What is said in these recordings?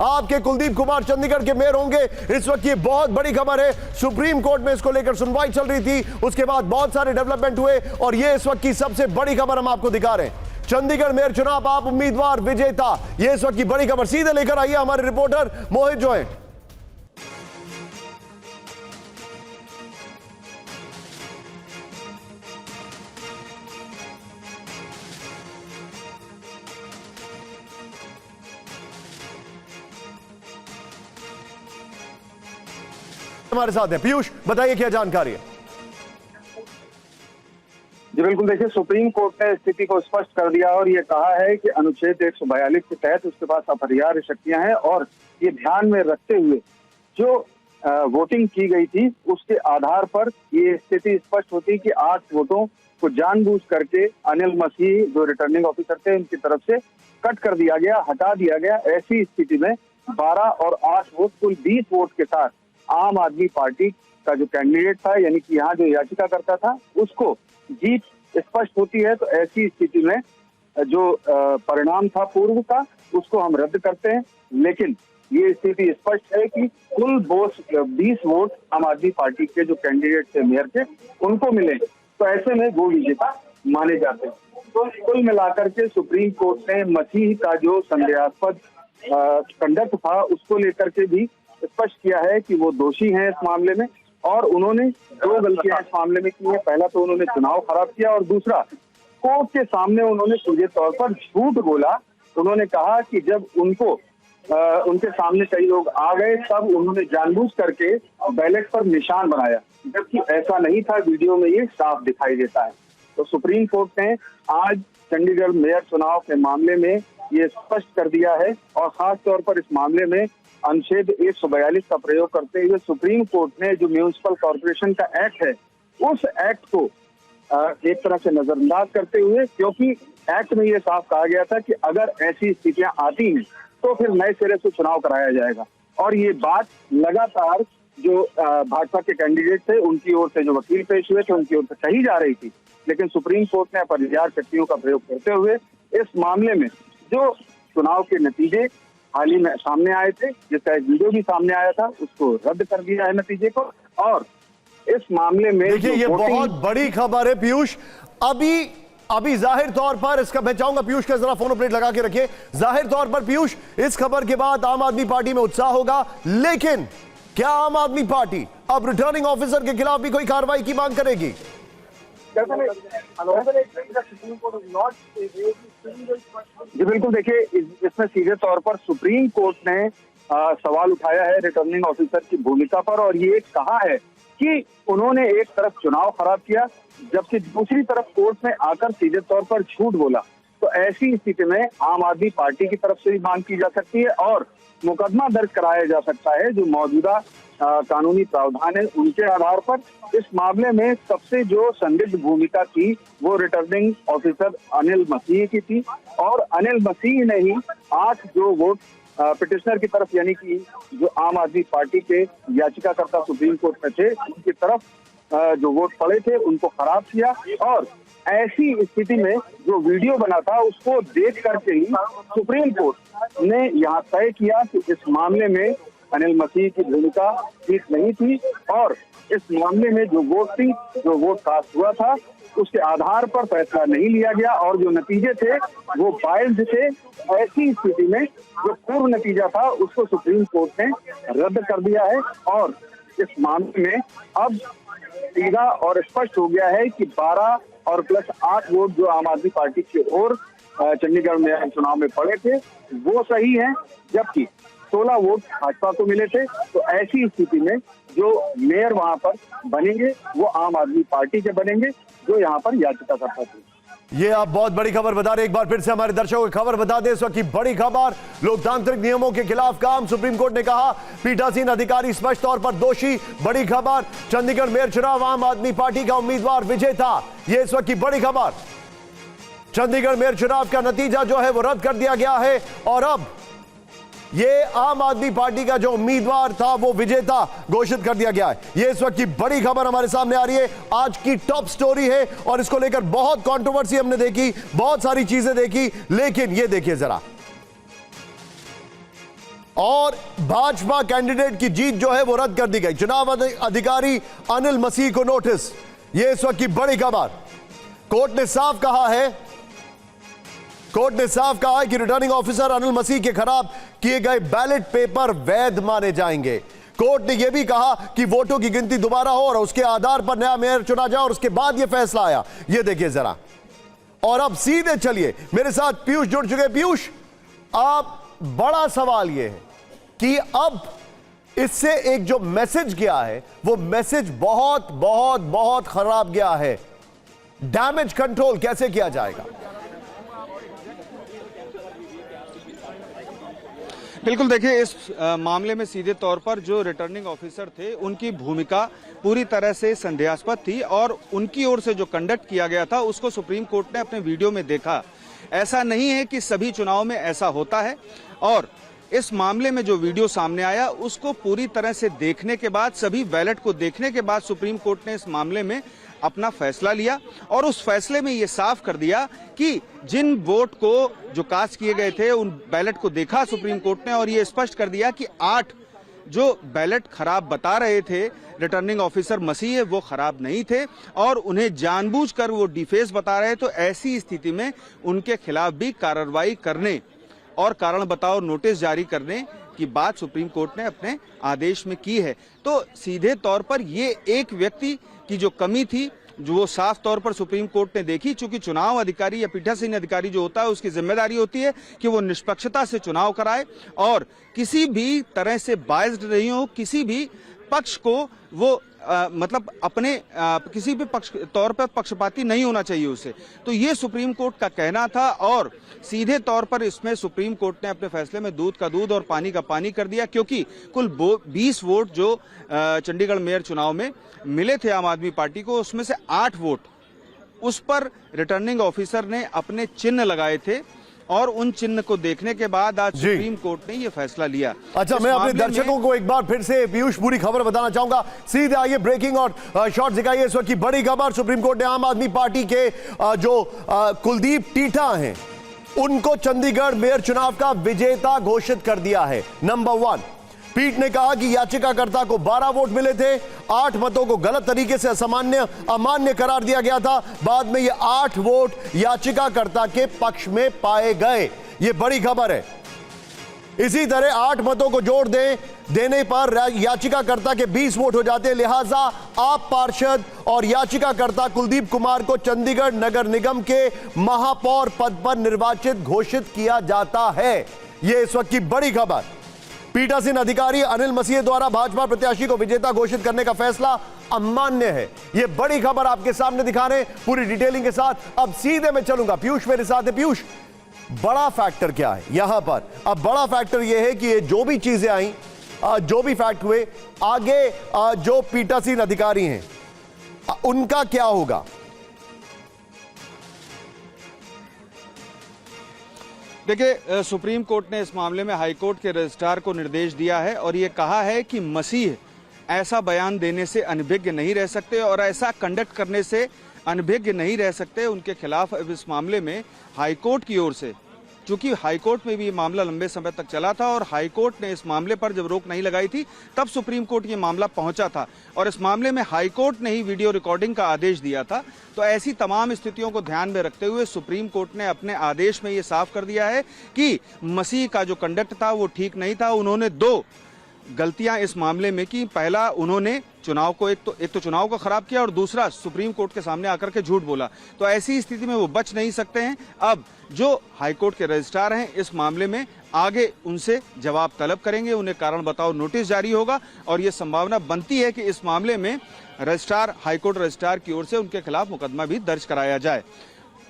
आपके कुलदीप कुमार चंडीगढ़ के मेयर होंगे। इस वक्त ये बहुत बड़ी खबर है, सुप्रीम कोर्ट में इसको लेकर सुनवाई चल रही थी, उसके बाद बहुत सारे डेवलपमेंट हुए और ये इस वक्त की सबसे बड़ी खबर हम आपको दिखा रहे हैं। चंडीगढ़ मेयर चुनाव आप उम्मीदवार विजेता, ये इस वक्त की बड़ी खबर। सीधे लेकर आइए हमारे रिपोर्टर मोहित जो है। हमारे साथ है पीयूष, बताइए क्या जानकारी है। जी बिल्कुल, देखिए सुप्रीम कोर्ट ने स्थिति को स्पष्ट कर दिया और ये कहा है कि अनुच्छेद 142 के तहत उसके पास अपरिहार्य शक्तियां हैं और ये ध्यान में रखते हुए जो वोटिंग की गई थी उसके आधार पर ये स्थिति स्पष्ट होती कि 8 वोटों को जानबूझ करके अनिल मसीह जो रिटर्निंग ऑफिसर थे उनकी तरफ से कट कर दिया गया, हटा दिया गया। ऐसी स्थिति में 12 और 8 वोट कुल 20 वोट के साथ आम आदमी पार्टी का जो कैंडिडेट था, यानी कि यहाँ जो याचिका करता था, उसको जीत स्पष्ट होती है। तो ऐसी स्थिति में जो परिणाम था पूर्व का उसको हम रद्द करते हैं, लेकिन ये स्थिति स्पष्ट है कि कुल 20 वोट आम आदमी पार्टी के जो कैंडिडेट थे मेयर के उनको मिले, तो ऐसे में वो विजेता माने जाते हैं। तो कुल मिलाकर के सुप्रीम कोर्ट ने मसीह का जो संदेहास्पद कंडक्ट था उसको लेकर के भी स्पष्ट किया है कि वो दोषी हैं इस मामले में और उन्होंने 2 गलतियां इस मामले में की है। पहला तो उन्होंने चुनाव खराब किया और दूसरा कोर्ट के सामने उन्होंने सीधे तौर पर झूठ बोला। उन्होंने कहा कि जब उनके सामने कई लोग आ गए तब उन्होंने जानबूझ करके बैलेट पर निशान बनाया, जबकि ऐसा नहीं था। वीडियो में ये साफ दिखाई देता है। तो सुप्रीम कोर्ट ने आज चंडीगढ़ मेयर चुनाव के मामले में ये स्पष्ट कर दिया है और खास तौर पर इस मामले में अनुच्छेद 142 का प्रयोग करते हुए सुप्रीम कोर्ट ने जो म्यूनिसिपल कॉर्पोरेशन का एक्ट है उस एक्ट को एक तरह से नजरअंदाज करते हुए, क्योंकि एक्ट में ये साफ कहा गया था कि अगर ऐसी स्थितियां आती हैं तो फिर नए सिरे से चुनाव कराया जाएगा। और ये बात लगातार जो भाजपा के कैंडिडेट थे उनकी ओर से जो वकील पेश हुए थे उनकी ओर से कही जा रही थी, लेकिन सुप्रीम कोर्ट ने अपरिहार्य शक्तियों का प्रयोग करते हुए इस मामले में जो चुनाव के नतीजे हाल ही में सामने आए थे, जिसका एक वीडियो भी सामने आया था, उसको रद्द कर दिया है नतीजे को। और इस मामले में देखिए ये बहुत बड़ी खबर है पीयूष। अभी जाहिर तौर पर इसका, मैं चाहूंगा पीयूष का जरा फोन प्लेट लगा के रखिए। जाहिर तौर पर पीयूष इस खबर के बाद आम आदमी पार्टी में उत्साह होगा, लेकिन क्या आम आदमी पार्टी अब रिटर्निंग ऑफिसर के खिलाफ भी कोई कार्रवाई की मांग करेगी? जी बिल्कुल, देखिए इसमें सीधे तौर पर सुप्रीम कोर्ट ने सवाल उठाया है रिटर्निंग ऑफिसर की भूमिका पर और ये कहा है कि उन्होंने एक तरफ चुनाव खराब किया जबकि दूसरी तरफ कोर्ट में आकर सीधे तौर पर झूठ बोला। तो ऐसी स्थिति में आम आदमी पार्टी की तरफ से भी मांग की जा सकती है और मुकदमा दर्ज कराया जा सकता है। जो मौजूदा कानूनी प्रावधान है उनके आधार पर इस मामले में सबसे जो संदिग्ध भूमिका थी वो रिटर्निंग ऑफिसर अनिल मसीह की थी और अनिल मसीह ने ही 8 जो वोट पिटिशनर की तरफ, यानी कि जो आम आदमी पार्टी के याचिकाकर्ता सुप्रीम कोर्ट में थे उनकी तरफ जो वोट पड़े थे उनको खराब किया। और ऐसी स्थिति में जो वीडियो बना था उसको देख करके ही सुप्रीम कोर्ट ने यहाँ तय किया कि इस मामले में अनिल मसीह की भूमिका ठीक नहीं थी और इस मामले में जो वोट कास्ट हुआ था उसके आधार पर फैसला नहीं लिया गया और जो नतीजे थे वो बायस्ड थे। ऐसी स्थिति में जो पूर्व नतीजा था उसको सुप्रीम कोर्ट ने रद्द कर दिया है और इस मामले में अब सीधा और स्पष्ट हो गया है कि 12 और प्लस 8 वोट जो आम आदमी पार्टी की ओर चंडीगढ़ में चुनाव में पड़े थे वो सही है, जबकि 16 वोट भाजपा को मिले थे। तो ऐसी स्थिति में जो मेयर वहां पर बनेंगे वो आम आदमी पार्टी के बनेंगे जो यहाँ पर याचिका करता थे। ये आप बहुत बड़ी खबर बता रहे, एक बार फिर से हमारे दर्शकों को खबर बता दें। इस वक्त की बड़ी खबर, लोकतांत्रिक नियमों के खिलाफ काम, सुप्रीम कोर्ट ने कहा पीठासीन अधिकारी स्पष्ट तौर पर दोषी। बड़ी खबर, चंडीगढ़ मेयर चुनाव आम आदमी पार्टी का उम्मीदवार विजेता, ये इस वक्त की बड़ी खबर। चंडीगढ़ मेयर चुनाव का नतीजा जो है वो रद्द कर दिया गया है और अब ये आम आदमी पार्टी का जो उम्मीदवार था वो विजेता घोषित कर दिया गया है। ये इस वक्त की बड़ी खबर हमारे सामने आ रही है, आज की टॉप स्टोरी है और इसको लेकर बहुत कंट्रोवर्सी हमने देखी, बहुत सारी चीजें देखी, लेकिन ये देखिए जरा, और भाजपा कैंडिडेट की जीत जो है वो रद्द कर दी गई। चुनाव अधिकारी अनिल मसीह को नोटिस, ये इस वक्त की बड़ी खबर। कोर्ट ने साफ कहा है कि रिटर्निंग ऑफिसर अनिल मसीह के खिलाफ किए गए बैलेट पेपर वैध माने जाएंगे। कोर्ट ने यह भी कहा कि वोटों की गिनती दोबारा हो और उसके आधार पर नया मेयर चुना जाए, और उसके बाद यह फैसला आया। यह देखिए जरा। और अब सीधे चलिए, मेरे साथ पीयूष जुड़ चुके। पीयूष, आप, बड़ा सवाल यह है कि अब इससे एक जो मैसेज गया है वो मैसेज बहुत बहुत बहुत खराब गया है। डैमेज कंट्रोल कैसे किया जाएगा? बिल्कुल, देखिए, इस मामले में सीधे तौर पर जो रिटर्निंग ऑफिसर थे उनकी भूमिका पूरी तरह से संदेहास्पद थी, और उनकी ओर से जो कंडक्ट किया गया था उसको सुप्रीम कोर्ट ने अपने वीडियो में देखा। ऐसा नहीं है कि सभी चुनाव में ऐसा होता है, और इस मामले में जो वीडियो सामने आया उसको पूरी तरह से देखने के बाद, सभी बैलेट को देखने के बाद सुप्रीम कोर्ट ने इस मामले में अपना फैसला लिया, और उस फैसले में ये साफ कर दिया कि जिन वोट को जो कास्ट किए गए थे उन बैलेट को देखा सुप्रीम कोर्ट ने, और ये स्पष्ट कर दिया कि 8 जो बैलेट खराब बता रहे थे रिटर्निंग ऑफिसर मसीह, वो खराब नहीं थे और उन्हें जानबूझकर वो डिफेस बता रहे। तो ऐसी स्थिति में उनके खिलाफ भी कार्रवाई करने और कारण बताओ नोटिस जारी करने की बात सुप्रीम कोर्ट ने अपने आदेश में की है। तो सीधे तौर पर ये एक व्यक्ति की जो कमी थी जो वो साफ तौर पर सुप्रीम कोर्ट ने देखी। चूंकि चुनाव अधिकारी या पीठासीन अधिकारी जो होता है उसकी जिम्मेदारी होती है कि वो निष्पक्षता से चुनाव कराए और किसी भी तरह से बायस्ड नहीं हो, किसी भी पक्ष को वो मतलब अपने किसी भी पक्ष तौर पर पक्षपाती नहीं होना चाहिए उसे। तो ये सुप्रीम कोर्ट का कहना था, और सीधे तौर पर इसमें सुप्रीम कोर्ट ने अपने फैसले में दूध का दूध और पानी का पानी कर दिया, क्योंकि कुल 20 वोट जो चंडीगढ़ मेयर चुनाव में मिले थे आम आदमी पार्टी को, उसमें से 8 वोट उस पर रिटर्निंग ऑफिसर ने अपने चिन्ह लगाए थे, और उन चिन्ह को देखने के बाद आज सुप्रीम कोर्ट ने यह फैसला लिया। अच्छा, मैं अपने दर्शकों को एक बार फिर से पीयूष पूरी खबर बताना चाहूंगा। सीधे आइए, ब्रेकिंग और शॉर्ट दिखाइए इस वक्त की बड़ी खबर। सुप्रीम कोर्ट ने आम आदमी पार्टी के जो कुलदीप टीठा हैं उनको चंडीगढ़ मेयर चुनाव का विजेता घोषित कर दिया है। नंबर 1, पीठ ने कहा कि याचिकाकर्ता को 12 वोट मिले थे, 8 मतों को गलत तरीके से अमान्य करार दिया गया था। बाद में ये 8 वोट याचिकाकर्ता के पक्ष में पाए गए। ये बड़ी खबर है। इसी तरह 8 मतों को जोड़ देने पर याचिकाकर्ता के 20 वोट हो जाते। लिहाजा आप पार्षद और याचिकाकर्ता कुलदीप कुमार को चंडीगढ़ नगर निगम के महापौर पद पर निर्वाचित घोषित किया जाता है। यह इस वक्त की बड़ी खबर। पीठासीन अधिकारी अनिल मसीह द्वारा भाजपा प्रत्याशी को विजेता घोषित करने का फैसला अमान्य है। यह बड़ी खबर आपके सामने दिखा रहे हैं पूरी डिटेलिंग के साथ। अब सीधे मैं चलूंगा, पीयूष मेरे साथ है। पीयूष, बड़ा फैक्टर क्या है यहां पर? अब बड़ा फैक्टर यह है कि ये जो भी चीजें आई, जो भी फैक्ट हुए, आगे जो पीठासीन अधिकारी हैं उनका क्या होगा? देखिए, सुप्रीम कोर्ट ने इस मामले में हाई कोर्ट के रजिस्ट्रार को निर्देश दिया है और ये कहा है कि मसीह ऐसा बयान देने से अनभिज्ञ नहीं रह सकते और ऐसा कंडक्ट करने से अनभिज्ञ नहीं रह सकते। उनके खिलाफ अब इस मामले में हाई कोर्ट की ओर से, चूंकि हाई कोर्ट में भी ये मामला लंबे समय तक चला था और हाई कोर्ट ने इस मामले पर जब रोक नहीं लगाई थी तब सुप्रीम कोर्ट ये मामला पहुंचा था, और इस मामले में हाई कोर्ट ने ही वीडियो रिकॉर्डिंग का आदेश दिया था। तो ऐसी तमाम स्थितियों को ध्यान में रखते हुए सुप्रीम कोर्ट ने अपने आदेश में ये साफ कर दिया है कि मसीह का जो कंडक्ट था वो ठीक नहीं था। उन्होंने 2 गलतियां इस मामले में की। पहला, उन्होंने चुनाव को एक तो चुनाव को खराब किया और दूसरा सुप्रीम कोर्ट के सामने आकर के झूठ बोला। तो ऐसी स्थिति में वो बच नहीं सकते हैं। अब जो हाईकोर्ट के रजिस्ट्रार हैं इस मामले में आगे उनसे जवाब तलब करेंगे, उन्हें कारण बताओ नोटिस जारी होगा और ये संभावना बनती है कि इस मामले में रजिस्ट्रार, हाईकोर्ट रजिस्ट्रार की ओर से उनके खिलाफ मुकदमा भी दर्ज कराया जाए।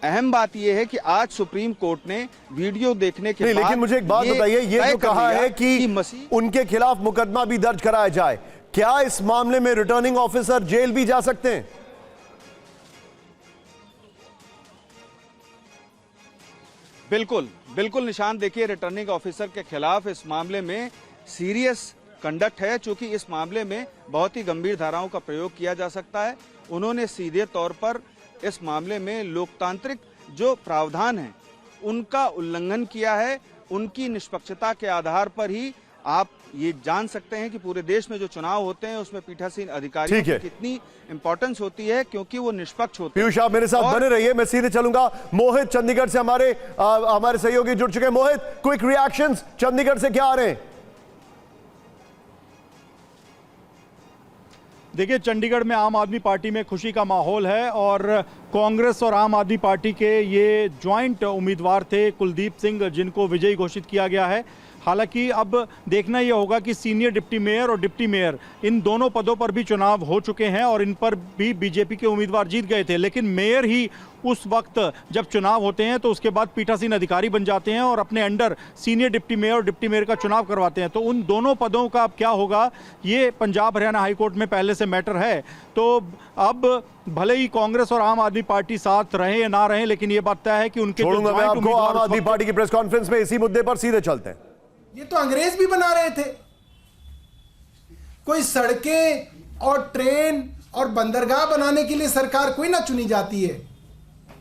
अहम बात यह है कि आज सुप्रीम कोर्ट ने वीडियो देखने के बाद, लेकिन मुझे एक बात बताइए, ये जो कहा है कि उनके खिलाफ मुकदमा भी दर्ज कराया जाए, क्या इस मामले में रिटर्निंग ऑफिसर जेल भी जा सकते हैं? बिल्कुल बिल्कुल निशान, देखिए, रिटर्निंग ऑफिसर के खिलाफ इस मामले में सीरियस कंडक्ट है, चूंकि इस मामले में बहुत ही गंभीर धाराओं का प्रयोग किया जा सकता है। उन्होंने सीधे तौर पर इस मामले में लोकतांत्रिक जो प्रावधान है उनका उल्लंघन किया है। उनकी निष्पक्षता के आधार पर ही आप ये जान सकते हैं कि पूरे देश में जो चुनाव होते हैं उसमें पीठासीन अधिकारियों ठीक है। की कितनी इंपॉर्टेंस होती है, क्योंकि वो निष्पक्ष होते हैं। पीयूष आप मेरे साथ बने रहिए, मैं सीधे चलूंगा। मोहित चंडीगढ़ से हमारे सहयोगी जुड़ चुके हैं। मोहित, क्विक रिएक्शंस चंडीगढ़ से क्या आ रहे हैं? देखिए, चंडीगढ़ में आम आदमी पार्टी में खुशी का माहौल है और कांग्रेस और आम आदमी पार्टी के ये ज्वाइंट उम्मीदवार थे कुलदीप सिंह, जिनको विजयी घोषित किया गया है। हालांकि अब देखना यह होगा कि सीनियर डिप्टी मेयर और डिप्टी मेयर इन दोनों पदों पर भी चुनाव हो चुके हैं और इन पर भी बीजेपी के उम्मीदवार जीत गए थे, लेकिन मेयर ही उस वक्त जब चुनाव होते हैं तो उसके बाद पीठासीन अधिकारी बन जाते हैं और अपने अंडर सीनियर डिप्टी मेयर और डिप्टी मेयर का चुनाव करवाते हैं। तो उन दोनों पदों का अब क्या होगा, ये पंजाब हरियाणा हाईकोर्ट में पहले से मैटर है। तो अब भले ही कांग्रेस और आम आदमी पार्टी साथ रहे या ना रहे, लेकिन ये बात तय है कि उनके छोड़ूंगा मैं आपको आम आदमी पार्टी की प्रेस कॉन्फ्रेंस में, इसी मुद्दे पर सीधे चलते हैं। ये तो अंग्रेज भी बना रहे थे। कोई सड़कें और ट्रेन और बंदरगाह बनाने के लिए सरकार कोई ना चुनी जाती है,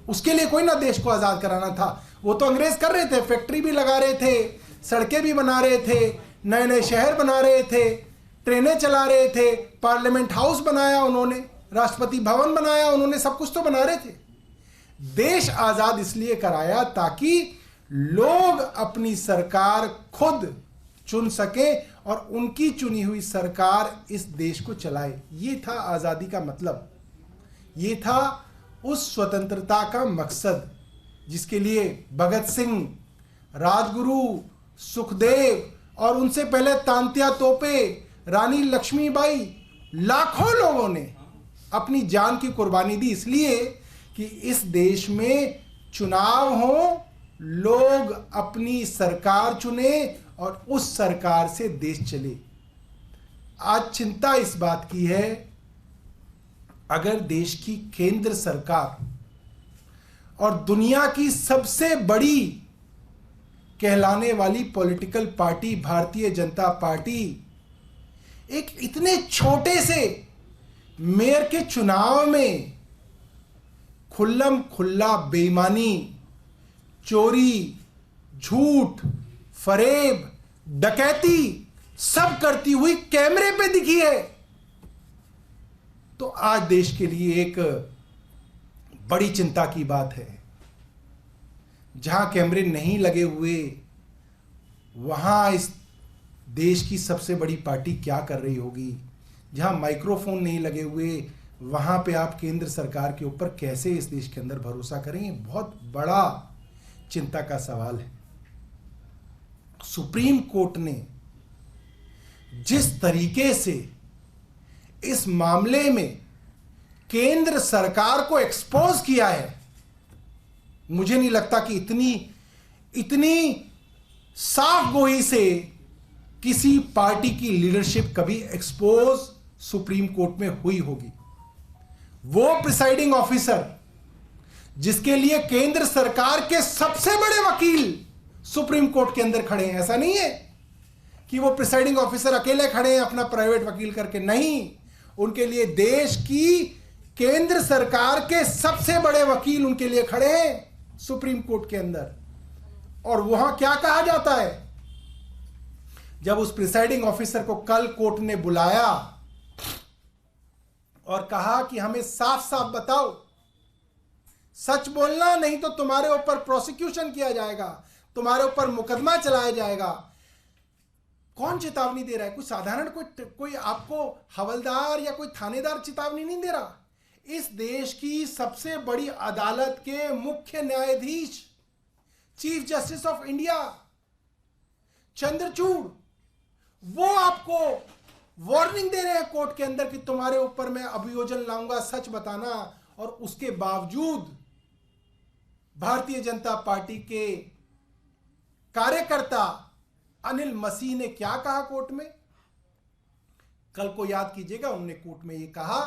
उसके लिए कोई ना देश को आजाद कराना था। वो तो अंग्रेज कर रहे थे, फैक्ट्री भी लगा रहे थे, सड़कें भी बना रहे थे, नए नए शहर बना रहे थे, ट्रेनें चला रहे थे, पार्लियामेंट हाउस बनाया उन्होंने, राष्ट्रपति भवन बनाया उन्होंने, सब कुछ तो बना रहे थे। देश आजाद इसलिए कराया ताकि लोग अपनी सरकार खुद चुन सके और उनकी चुनी हुई सरकार इस देश को चलाए। ये था आजादी का मतलब, ये था उस स्वतंत्रता का मकसद जिसके लिए भगत सिंह, राजगुरु, सुखदेव और उनसे पहले तांत्या तोपे, रानी लक्ष्मीबाई, लाखों लोगों ने अपनी जान की कुर्बानी दी, इसलिए कि इस देश में चुनाव हो, लोग अपनी सरकार चुने और उस सरकार से देश चले। आज चिंता इस बात की है, अगर देश की केंद्र सरकार और दुनिया की सबसे बड़ी कहलाने वाली political party Bharatiya Janata party एक इतने छोटे से मेयर के चुनाव में खुल्लम खुल्ला बेईमानी, चोरी, झूठ, फरेब, डकैती सब करती हुई कैमरे पे दिखी है, तो आज देश के लिए एक बड़ी चिंता की बात है। जहां कैमरे नहीं लगे हुए वहां इस देश की सबसे बड़ी पार्टी क्या कर रही होगी। जहां माइक्रोफोन नहीं लगे हुए वहां पे आप केंद्र सरकार के ऊपर कैसे इस देश के अंदर भरोसा करेंगे, बहुत बड़ा चिंता का सवाल है। सुप्रीम कोर्ट ने जिस तरीके से इस मामले में केंद्र सरकार को एक्सपोज किया है, मुझे नहीं लगता कि इतनी साफ गोई से किसी पार्टी की लीडरशिप कभी एक्सपोज सुप्रीम कोर्ट में हुई होगी। वो प्रिसाइडिंग ऑफिसर जिसके लिए केंद्र सरकार के सबसे बड़े वकील सुप्रीम कोर्ट के अंदर खड़े हैं, ऐसा नहीं है कि वो प्रिसाइडिंग ऑफिसर अकेले खड़े हैं अपना प्राइवेट वकील करके, नहीं, उनके लिए देश की केंद्र सरकार के सबसे बड़े वकील उनके लिए खड़े हैं सुप्रीम कोर्ट के अंदर। और वहां क्या कहा जाता है, जब उस प्रिसाइडिंग ऑफिसर को कल कोर्ट ने बुलाया और कहा कि हमें साफ साफ बताओ, सच बोलना, नहीं तो तुम्हारे ऊपर प्रोसिक्यूशन किया जाएगा, तुम्हारे ऊपर मुकदमा चलाया जाएगा। कौन चेतावनी दे रहा है? कोई साधारण कोई आपको हवलदार या कोई थानेदार चेतावनी नहीं दे रहा। इस देश की सबसे बड़ी अदालत के मुख्य न्यायाधीश, chief justice of India Chandrachud, वो आपको वार्निंग दे रहे हैं कोर्ट के अंदर कि तुम्हारे ऊपर मैं अभियोजन लाऊंगा, सच बताना। और उसके बावजूद भारतीय जनता पार्टी के कार्यकर्ता अनिल मसीह ने क्या कहा कोर्ट में? कल को याद कीजिएगा, उन्होंने कोर्ट में यह कहा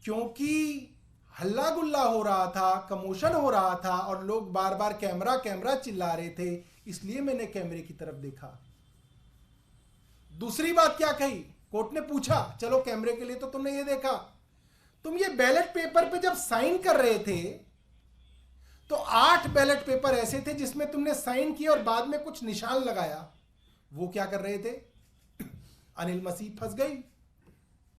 क्योंकि हल्ला गुल्ला हो रहा था, कमोशन हो रहा था और लोग बार बार कैमरा कैमरा चिल्ला रहे थे, इसलिए मैंने कैमरे की तरफ देखा। दूसरी बात क्या कही कोर्ट ने? पूछा चलो कैमरे के लिए तो तुमने ये देखा, तुम ये बैलेट पेपर पे जब साइन कर रहे थे तो 8 बैलेट पेपर ऐसे थे जिसमें तुमने साइन किया और बाद में कुछ निशान लगाया। वो क्या कर रहे थे? अनिल मसीह फंस गई।